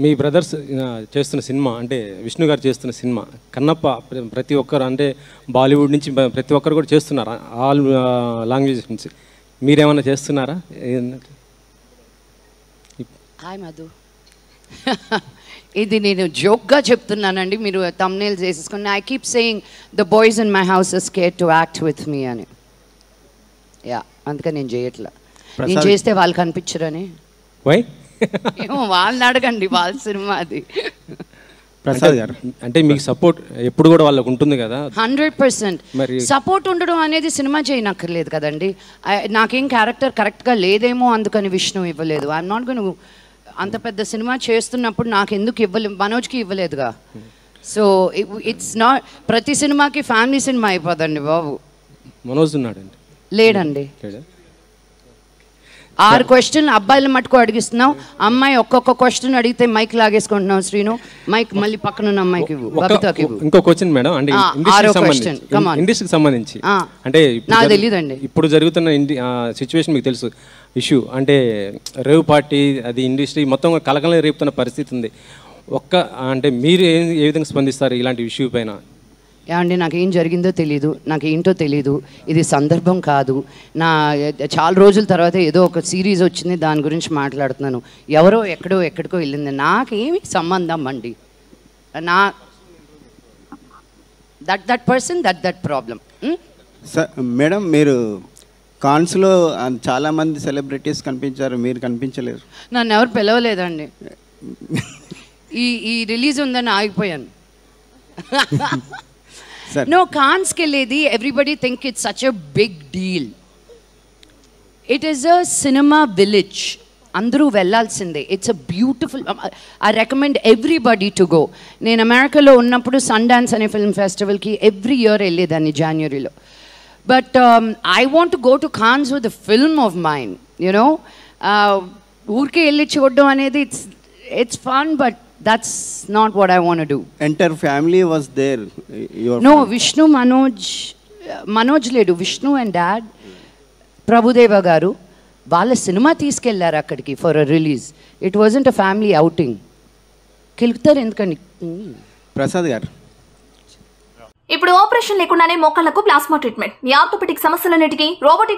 మీ brothers చేస్తున్న cinema అంటే విష్ణు గారు చేస్తున్న సినిమా కన్నప్ప ప్రతి ఒక్కరు అంటే బాలీవుడ్ నుంచి ప్రతి ఒక్కరు కూడా చేస్తున్నారు, ఆల్ లాంగ్వేజెస్ నుంచి. మీరేమన్నా చేస్తున్నారా? హాయ్ మధు, ఇది నేను జోక్గా చెప్తున్నానండి, మీరు థంబ్నెయిల్స్ వేసేసుకుని. I keep saying the boys in my house are scared to act with me అని. యా, అందుకని నేను చేయట్లా. నేను చేస్తే వాళ్ళు కనిపించరని. వై? ఏమో వాళ్ళని అడగండి, వాళ్ళ సినిమా అది. ప్రసాద్ గారు అంటే మీకు సపోర్ట్ ఎప్పుడు కూడా వాళ్ళకు ఉంటుంది కదా? 100%. సపోర్ట్ ఉండడం అనేది సినిమా చేయనక్కర్లేదు కదండి. నాకేం క్యారెక్టర్ కరెక్ట్గా లేదేమో అందుకని విష్ణు ఇవ్వలేదు. I'm not gone. అంత పెద్ద సినిమా చేస్తున్నప్పుడు నాకు ఎందుకు ఇవ్వలేదు? మనోజ్కి ఇవ్వలేదుగా. సో ఇట్స్ నాట్ ప్రతి సినిమాకి ఫ్యామిలీ సినిమా అయిపోదండి బాబు. మనోజ్ ఉన్నాడండి? లేడండి. 6 క్వశ్చన్ అబ్బాయిల మటుకు అడిగిస్తున్నావు, అమ్మాయి ఒక్కొక్క క్వశ్చన్ అడిగితే మైక్ లాగేసుకుంటున్నావు. శ్రీను, మైక్ మళ్ళీ పక్కనున్న అమ్మాయికి ఇవ్వు, బబితాకి ఇవ్వు. ఇంకో క్వశ్చన్ మేడం, అంటే ఇండస్ట్రీకి సంబంధించి అంటే నాకు తెలియదండి. ఇప్పుడు జరుగుతున్న సిచ్యువేషన్ మీకు తెలుసు, ఇష్యూ అంటే రేవ్ పార్టీ, అది ఇండస్ట్రీ మొత్తం కలకలం రేపుతున్న పరిస్థితి ఉంది. అంటే మీరు ఏ విధంగా స్పందిస్తారు ఇలాంటి ఇష్యూ పైన? ఏమండి, నాకేం జరిగిందో తెలీదు, నాకేంటో తెలీదు. ఇది సందర్భం కాదు. చాలా రోజుల తర్వాత ఏదో ఒక సిరీస్ వచ్చింది, దాని గురించి మాట్లాడుతున్నాను. ఎవరో ఎక్కడికో వెళ్ళింది, నాకేమి సంబంధం అండి. నా that person that problem. Madam, మీరు కాన్స్లో చాలామంది సెలబ్రిటీస్ కనిపించారు, మీరు కనిపించలేరు. నన్ను ఎవరు పిలవలేదండి. ఈ రిలీజ్ ఉందని ఆగిపోయాను. No, కాన్స్కి వెళ్ళేది everybody think it's such a big deal. It is a cinema village, అందరూ వెళ్ళాల్సిందే. It's a beautiful. I recommend everybody to go. నేను అమెరికాలో ఉన్నప్పుడు సన్ డాన్స్ అనే ఫిల్మ్ ఫెస్టివల్కి ఎవ్రీ ఇయర్ వెళ్ళేదాన్ని జనవరిలో. But I want to go to Cannes with the film of mind, you know. ఊరికే వెళ్ళి చూడడం అనేది it's fun, but that's not what I want to do. Entire family was there? No, Vishnu, Manoj ledu. Vishnu and dad, Prabhudeva garu, వాళ్ళ cinema తీసుకెళ్లారు అక్కడికి for a release. It wasn't a family outing. కెలుగుతారు ఎందుకండి? ప్రసాద్ గారు, ఇప్పుడు operation లేకుండానే మోకాళ్లకు plasma treatment. మీ orthopaedic సమస్యలన్నిటికీ రోబోటిక్